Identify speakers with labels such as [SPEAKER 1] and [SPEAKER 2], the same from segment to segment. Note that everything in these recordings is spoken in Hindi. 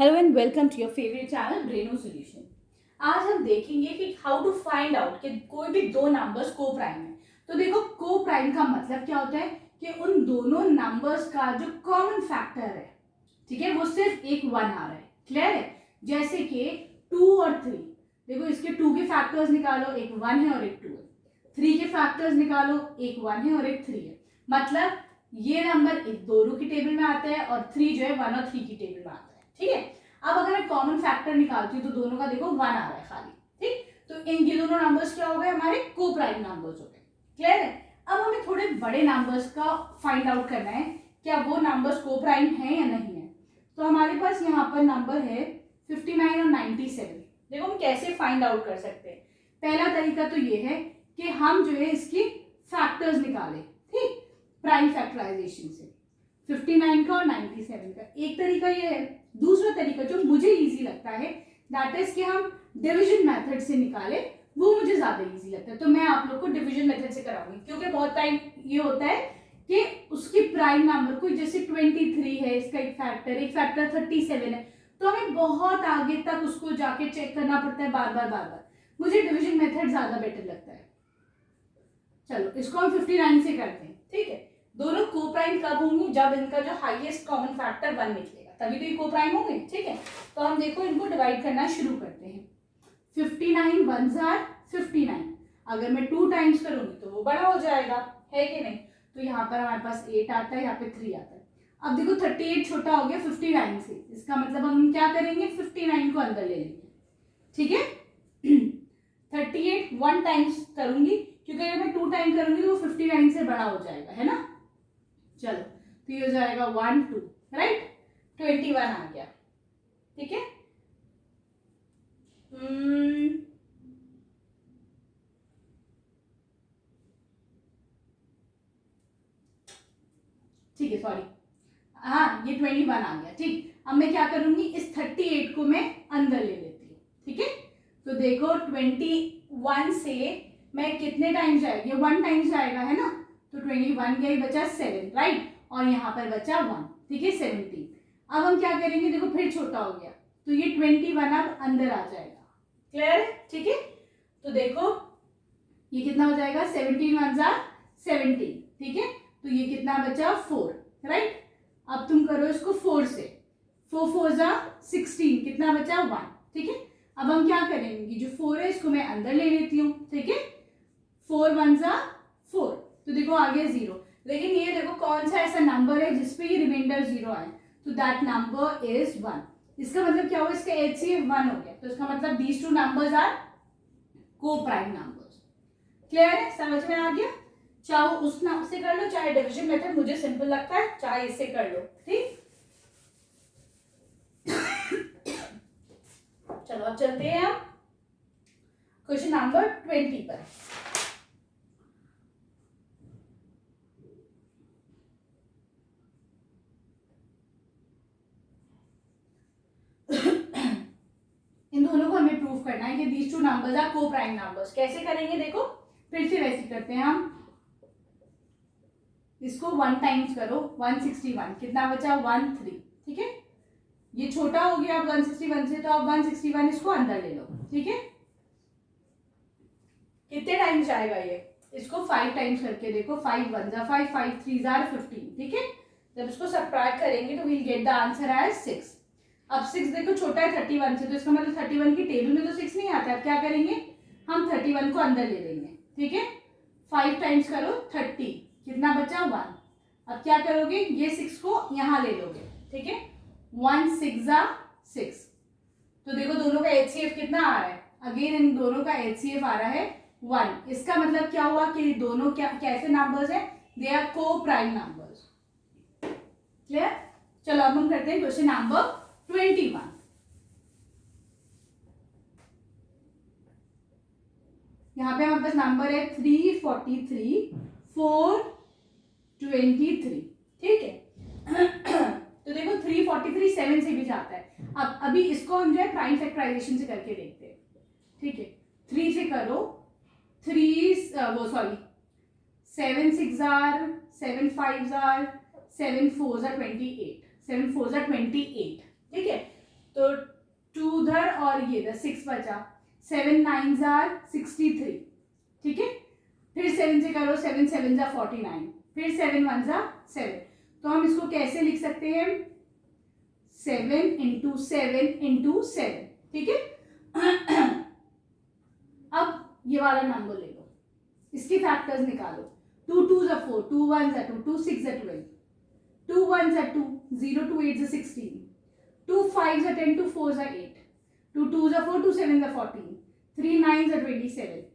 [SPEAKER 1] Hello and welcome to your favourite channel Breno solution. आज हम देखेंगे कि हाउ टू फाइंड आउट कि कोई भी दो नंबर्स को प्राइम है। तो देखो को प्राइम का मतलब क्या होता है कि उन दोनों नंबर्स का जो कॉमन फैक्टर है, ठीक है, वो सिर्फ एक वन आ रहा है। क्लियर है? जैसे कि 2 और 3। देखो इसके 2 के फैक्टर्स निकालो, एक 1 है और एक 2 है। 3 के फैक्टर्स निकालो, एक 1 है और एक 3 है। मतलब ये नंबर एक दोनों की टेबल में आता है और 3 जो है 1 और 3 की टेबल में आता है। ठीक है, अब अगर मैं कॉमन फैक्टर निकालती हूँ तो दोनों का देखो 1 आ रहा है खाली। ठीक, तो ये दोनों नंबर्स क्या हो गए? हमारे को प्राइम नंबर्स हो गए। क्लियर है? अब हमें थोड़े बड़े नंबर्स का फाइंड आउट करना है, क्या वो नंबर्स को प्राइम है या नहीं है। तो हमारे पास यहाँ पर नंबर है 59 और 97। देखो हम कैसे फाइंड आउट कर सकते हैं। पहला तरीका तो ये है कि हम जो है इसकी फैक्टर्स निकालें, ठीक, प्राइम फैक्टराइजेशन से 59 का और 97 का। एक तरीका ये है। दूसरा तरीका जो मुझे इजी लगता है दैट इज कि हम डिवीजन मेथड से निकाले, वो मुझे ज्यादा इजी लगता है। तो मैं आप लोग को डिवीजन मेथड से कराऊंगी, क्योंकि बहुत टाइम ये होता है कि उसकी प्राइम नंबर को, जैसे 23 है, इसका एक फैक्टर 37 है, तो हमें बहुत आगे तक उसको जाके चेक करना पड़ता है बार बार। मुझे डिवीजन मेथड ज्यादा बेटर लगता है। चलो इसको हम 59 से करते हैं। ठीक है, दोनों को प्राइम कब होंगे? जब इनका जो हाईएस्ट कॉमन फैक्टर 1 निकलेगा, तभी तो ये को प्राइम होंगे। ठीक है, तो हम देखो इनको डिवाइड करना शुरू करते हैं। 59 1s are 59। अगर मैं 2 टाइम्स करूंगी तो वो बड़ा हो जाएगा, है कि नहीं? तो यहाँ पर हमारे पास 8 आता है, यहाँ पे 3 आता है। अब देखो 38 छोटा हो गया 59 से, इसका मतलब हम क्या करेंगे? 59 को अंदर ले लेंगे। ठीक है, 38 1 टाइम्स करूंगी, क्योंकि अगर मैं 2 टाइम करूंगी तो वो 59 से बड़ा हो जाएगा, है ना। चलो तो ये हो जाएगा 1 2, राइट, 21 आ गया। ठीक है, ठीक है, सॉरी, हाँ ये 21 आ गया। ठीक, अब मैं क्या करूंगी? इस 38 को मैं अंदर ले लेती हूँ। ठीक है, तो देखो 21 से मैं कितने टाइम्स जाएगी? 1 टाइम्स जाएगा, है ना। तो 21 गया, बचा 7, राइट, और यहाँ पर बचा 1। ठीक है, 17। अब हम क्या करेंगे? देखो फिर छोटा हो गया, तो ये 21 अब अंदर आ जाएगा। क्लियर है? ठीक है, तो देखो ये कितना हो जाएगा? 17 1s are 17। ठीक है, तो ये कितना बचा? 4, राइट। अब तुम करो इसको 4 से, 4 4s are 16, कितना बचा? 1। ठीक है, अब हम क्या करेंगे? जो 4 है इसको मैं अंदर ले लेती हूँ। ठीक है, 4 1s are 4, तो देखो आ गया 0। लेकिन ये देखो कौन सा ऐसा नंबर है जिसपे ये रिमाइंडर 0 आए, तो दैट नंबर इज 1। इसका मतलब क्या हुआ? इसका HCF 1 हो गया, तो इसका मतलब दीज टू नंबर्स आर को प्राइम नंबर्स। क्लियर है? समझ में आ गया? चाहे उस नाम से कर लो, चाहे डिवीजन मेथड मुझे सिंपल लगता है, चाहे इससे कर लो। ठीक, चलो अब चलते हैं हम क्वेश्चन नंबर 20 पर। इन दोनों को हमें प्रूव करना है कि दीज टू नंबर्स आर को प्राइम नंबर्स। कैसे करेंगे? देखो फिर से वैसे करते हैं हम। इसको 1 टाइम्स करो, 161, कितना बचा? 1 3। ठीक है, ये छोटा हो गया अब 161 से, तो अब 161 इसको अंदर ले लो। ठीक है, कितने टाइम्स जाएगा ये? इसको 5 टाइम्स करके देखो, 5 1s are 5, 5 3s are 15। ठीक है, जब इसको सबट्रैक्ट करेंगे तो we'll get the answer as 6। अब 6 देखो छोटा है 31 से, तो इसका मतलब 31 की टेबल में तो 6 नहीं आता है। अब क्या करेंगे? हम 31 को अंदर ले लेंगे। ठीक है, 5 टाइम्स करो 30, कितना बचा? 1। अब क्या करोगे? ये 6 को यहाँ ले लोगे। ठीक है, 1 6 are 6, तो देखो दोनों का HCF कितना आ रहा है? अगेन इन दोनों का HCF आ रहा है 1। इसका मतलब क्या हुआ कि दोनों क्या कैसे नंबर्स हैं? दे आर को प्राइम नंबर्स। क्लियर? चलो अब हम करते हैं क्वेश्चन नंबर 21। यहाँ पे हमारे पास नंबर है 343 423। ठीक है, तो देखो 343 7 से भी जाता है। अब अभी इसको हम जो है प्राइम फैक्टराइजेशन से करके देखते हैं। ठीक है, 3 से करो, 7 6 are 7 5s are 7 4s are 28, 7 4s are 28। ठीक है, तो और ये 6 बचा, 7 9 जार 63, ठीक है। फिर 7 से करो, 7 7 जा 49, फिर 7 1 जा 7। तो हम इसको कैसे लिख सकते हैं, 7 इंटू 7 इंटू 7, ठीक है। अब ये वाला नंबर ले लो, इसके फैक्टर्स निकालो। 2 2 जा 4, 2 1 जा 2, 2 6 जा 12, 2 1 जा 2, 0 2 8 जा 16, 2 5 जा 10, 2 4 जा 8, 2 2 जा 4, 2 7 जा 14, 3 9 जा 27,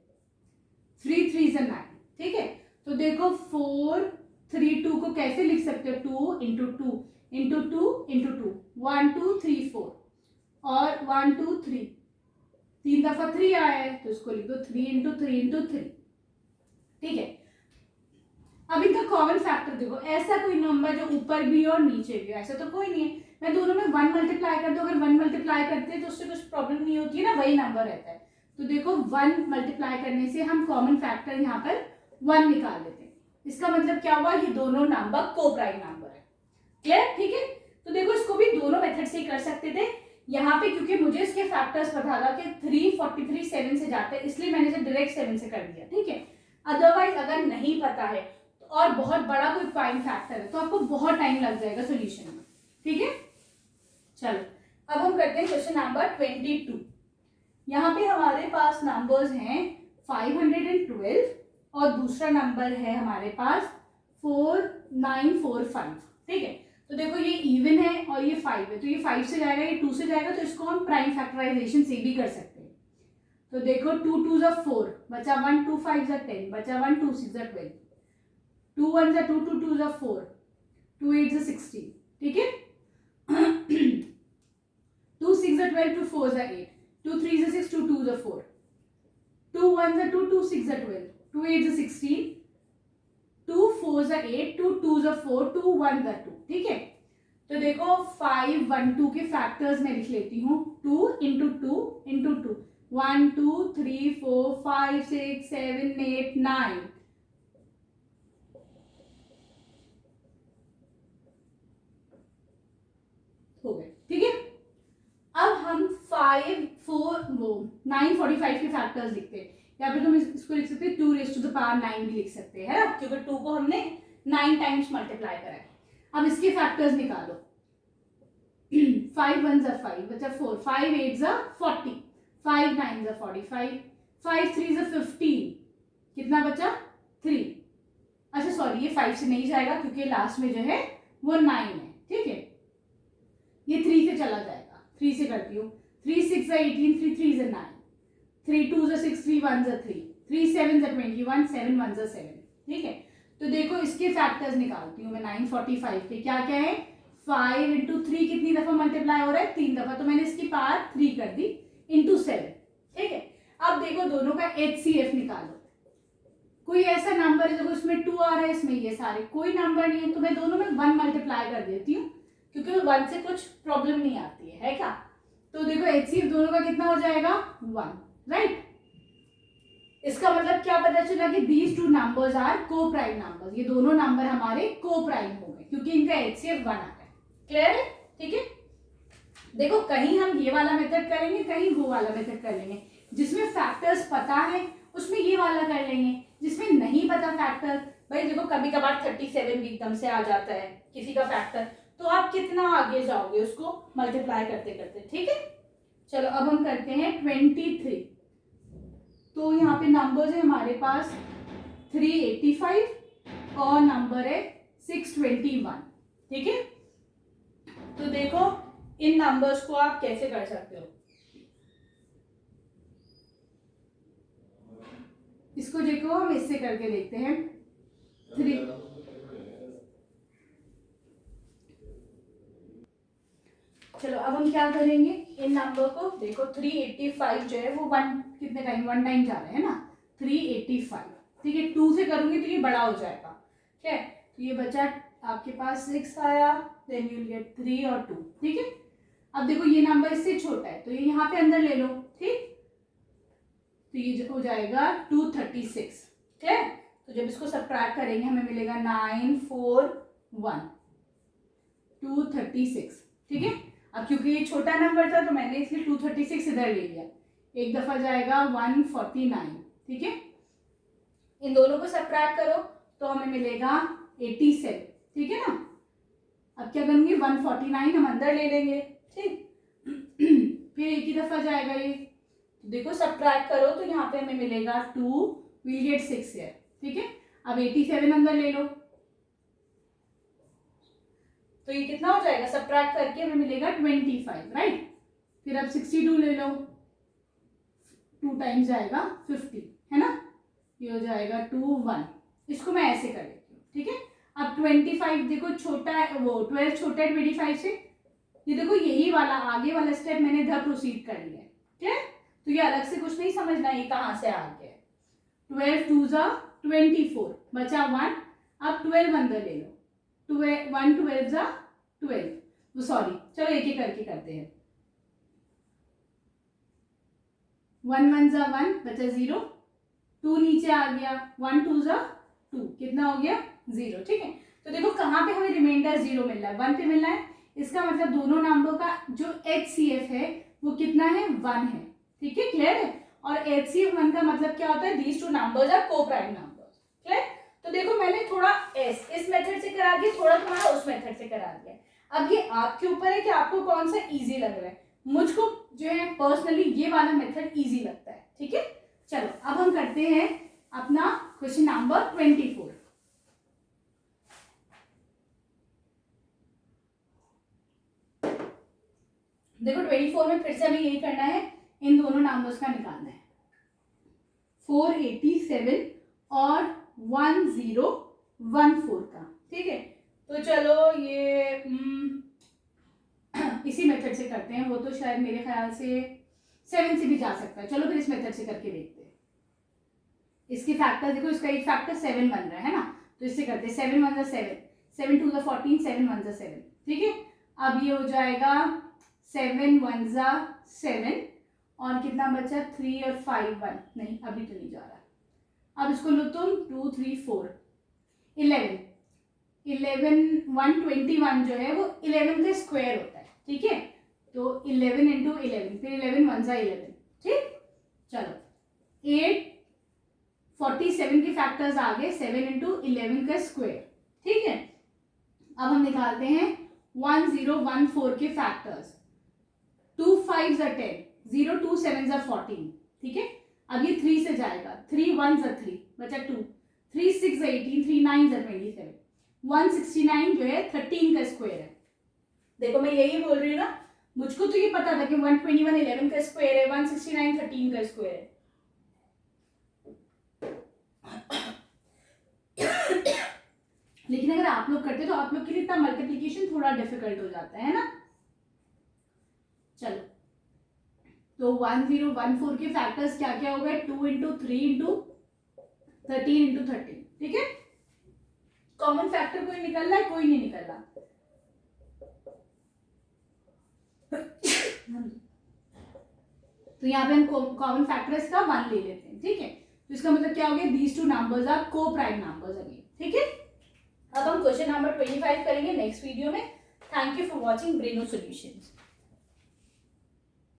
[SPEAKER 1] 3 3 जा 9, ठीक है। तो देखो 4 3 2 को कैसे लिख सकते हो, 2 इंटू 2 इंटू 2 इंटू 2, 1 2 3 4, और 1 2 3, 3 दफा 3 आया है तो इसको लिख दो 3 इंटू 3 इंटू 3, ठीक है। अब इनका कॉमन फैक्टर देखो, ऐसा कोई नंबर जो ऊपर भी और नीचे भी हो, ऐसा तो कोई नहीं है। मैं दोनों में 1 मल्टीप्लाई कर दूं, अगर 1 मल्टीप्लाई करते हैं तो उससे कुछ प्रॉब्लम नहीं होती है ना, वही नंबर रहता है। तो देखो 1 मल्टीप्लाई करने से हम कॉमन फैक्टर यहाँ पर 1 निकाल लेते हैं। इसका मतलब क्या हुआ, ये दोनों नंबर को प्राइम नंबर है। क्लियर, ठीक है। तो देखो इसको भी दोनों मेथड से ही कर सकते थे। यहाँ पे क्योंकि मुझे इसके फैक्टर्स पता था कि 3 43 7 से जाते हैं, इसलिए मैंने इसे डायरेक्ट 7 से कर दिया, ठीक है। अदरवाइज अगर नहीं पता है और बहुत बड़ा कोई प्राइम फैक्टर है तो आपको बहुत टाइम लग जाएगा सॉल्यूशन में, ठीक है। चलो अब हम करते हैं क्वेश्चन नंबर 22। यहाँ पे हमारे पास नंबर्स हैं 512 और दूसरा नंबर है हमारे पास 4945, ठीक है। तो देखो ये इवन है और ये 5 है, तो ये 5 से जाएगा, ये 2 से जाएगा, तो इसको हम प्राइम फैक्टराइजेशन से भी कर सकते हैं। तो देखो 2 2 जा 4 बचा, 1 2 5 जा 10 बचा, 1 2 6 जा 12, 2 1 जा 2, 2 2 जा 4, 2 8 जा 16, ठीक है। 2 6 जा 12, 2 4 जा 8, 2 3 जा 6, 2 2 जा 4, 2 1 जा 2, 2 6 जा 12, 2 8 जा 16, 2 4 जा 8, 2 2 जा 4, 2 1 जा 2, ठीक है। तो देखो 5 1 2 के फैक्टर्स में लिख लेती हूँ, 2 इंटू 2 इंटू 2, 1 2 3 4 5 6 7 8 9, हो गए, ठीक है। अब हम 945 के फैक्टर्स लिखते हैं। यहाँ पे तुम इसको लिख सकते हैं 2 raised to the power 9 भी लिख सकते हैं, है ना, क्योंकि 2 को हमने 9 टाइम्स मल्टीप्लाई करा है। अब इसके फैक्टर्स निकालो। 5 1 जा 5 बचा 4, 5 8 जा 40, 5 9 जा 45, 5 3 जा 15, कितना बचा 3। अच्छा सॉरी, ये 5 से नहीं जाएगा क्योंकि लास्ट में जो है वो 9 है, ठीक है। ये 3 से चला जाएगा, 3 से करती हूँ। 3 6 जा 18, 3 3 जा 9, 3 2 जा 6, 3 1 जा 3, 3 7 जा 21, 7 1 जा 7, ठीक है। तो देखो इसके फैक्टर्स निकालती हूँ मैं 945 के। क्या क्या है, 5 इंटू 3 कितनी दफा मल्टीप्लाई हो रहा है, 3 दफा, तो मैंने इसकी पावर 3 कर दी इंटू 7, ठीक है। अब देखो दोनों का HCF निकालो। कोई ऐसा नंबर है, देखो इसमें 2 आ रहा है, इसमें ये सारे कोई नंबर नहीं है, तो मैं दोनों में 1 मल्टीप्लाई कर देती हूँ क्योंकि 1 से कुछ प्रॉब्लम नहीं आती है क्या। तो देखो HCF दोनों का कितना हो जाएगा 1, राइट। इसका मतलब क्या पता चला कि दीज टू नंबर्स आर को प्राइम नंबर्स, ये दोनों नंबर हमारे को प्राइम हो गए क्योंकि इनका HCF 1 आ रहा है। क्लियर है, ठीक है। देखो कहीं हम ये वाला मेथड करेंगे, कहीं वो वाला मेथड कर लेंगे। जिसमें फैक्टर्स पता है उसमें ये वाला कर लेंगे, जिसमें नहीं पता फैक्टर, भाई देखो कभी कभार 37 भी एकदम से आ जाता है किसी का फैक्टर, तो आप कितना आगे जाओगे उसको मल्टीप्लाई करते करते, ठीक है। चलो अब हम करते हैं 23। तो यहाँ पे नंबर्स है हमारे पास 385 और नंबर है 621, ठीक है। तो देखो इन नंबर्स को आप कैसे कर सकते हो, इसको देखो हम इससे करके देखते हैं। 3 चलो अब हम क्या करेंगे, इन नंबर को देखो 385 जो है वो 1 कितने टाइम 1 टाइम जा रहा है ना, 385, ठीक है। 2 से करूंगी तो ये बड़ा हो जाएगा, ठीक है। तो ये बचा आपके पास 6 आया, देन यू गेट 3 और 2, ठीक है। अब देखो ये नंबर इससे छोटा है तो ये यहाँ पे अंदर ले लो, ठीक। तो ये हो जाएगा 236, ठीक है। तो जब इसको सब्ट्रैक्ट करेंगे हमें मिलेगा 941, 236, ठीक है। अब क्योंकि ये छोटा नंबर था तो मैंने इसलिए 236 इधर ले लिया, एक दफा जाएगा 149, ठीक है। इन दोनों को सब्ट्रैक्ट करो तो हमें मिलेगा 87, ठीक है ना। अब क्या करेंगे 149 हम अंदर ले लेंगे, ठीक। फिर एक ही दफा जाएगा ये, तो देखो सब्ट्रैक्ट करो तो यहाँ पे हमें मिलेगा 2, विल गेट 6 हियर, ठीक है। अब 87 अंदर ले लो तो ये कितना हो जाएगा, सब्ट्रैक्ट करके हमें मिलेगा 25, राइट। फिर अब 62 ले लो, 2 टाइम्स जाएगा 50, है ना। ये हो जाएगा 2 1, इसको मैं ऐसे कर लेती हूँ, ठीक है। अब 25 देखो छोटा है, वो 12 छोटा है 25 से, ये देखो यही वाला आगे वाला स्टेप मैंने इधर प्रोसीड कर लिया है, ठीक है। तो ये अलग से कुछ नहीं समझना ये कहाँ से आ गया है। 12 2 24, बचा 1, अब 12 अंदर ले लो, 1 12 12, सॉरी चलो एक एक करके करते हैं। 1 1 1, बचा 0, 2 नीचे आ गया, 1 2 2, कितना हो गया 0, ठीक है। तो देखो कहाँ पे हमें रिमाइंडर 0 मिल रहा है, 1 पे मिल रहा है, इसका मतलब दोनों नंबर का जो HCF है वो कितना है 1 है, ठीक है, क्लियर है। और HCF 1 का मतलब क्या होता है, these two numbers are coprime numbers, clear. तो देखो मैंने थोड़ा इस मेथड से करा दिया, थोड़ा तुम्हारा उस मेथड से करा दिया। अब ये आपके ऊपर है कि आपको कौन सा इजी लग रहा है। मुझको जो है पर्सनली ये वाला मेथड इजी लगता है, ठीक है। चलो अब हम करते हैं अपना क्वेश्चन नंबर 24। देखो 24 में फिर से हमें यही करना है, इन दोनों नंबर्स का निकालना है, 487 और 1014 का, ठीक है। तो चलो ये इसी मेथड से करते हैं, वो तो शायद मेरे ख्याल से 7 से भी जा सकता है। चलो फिर इस मेथड से करके देखते हैं। इसके फैक्टर देखो, इसका एक फैक्टर 7 बन रहा है ना, तो इससे करते हैं 7 1 7, 7 2 14, 7 1 7, ठीक है। अब ये हो जाएगा 7 1 7 और कितना बचा 3 और 5 1, नहीं अभी तो नहीं जा रहा। अब इसको लो तुम 2 3 4 11 121 जो है वो 11 का स्क्वायर होता है, ठीक है। तो 11 इंटू 11, फिर 11 1 11, ठीक। चलो 8 47 के फैक्टर्स आ गए, 7 इंटू 11 का स्क्वायर, ठीक है। अब हम निकालते हैं 1014 के फैक्टर्स, 2 5 10, 0 2 7 14, ठीक है। अब ये 3 से जाएगा, 3 1 3, बचा 2, 3 6 18, 3 9 27, 169 जो है 13 का स्क्वायर है। देखो मैं यही बोल रही हूँ ना, मुझको तो ये पता था कि 121 11 का स्क्वायर है, 169 13 का स्क्वायर है। लेकिन अगर आप लोग करते तो आप लोग के लिए इतना मल्टीप्लिकेशन थोड़ा डिफिकल्ट हो जाता है ना। चलो तो 1014 के फैक्टर्स क्या क्या हो गए, 2 इंटू 3 इंटू 13 इंटू 13, ठीक है। कॉमन फैक्टर कोई निकल रहा है, कोई नहीं निकल रहा। तो यहाँ पे हम कॉमन फैक्टर्स का 1 ले लेते हैं, ठीक है। तो इसका मतलब क्या हो गया, these two numbers are coprime numbers again, ठीक है। अब हम क्वेश्चन नंबर 25 करेंगे नेक्स्ट वीडियो में। Thank you for watching Breno solutions.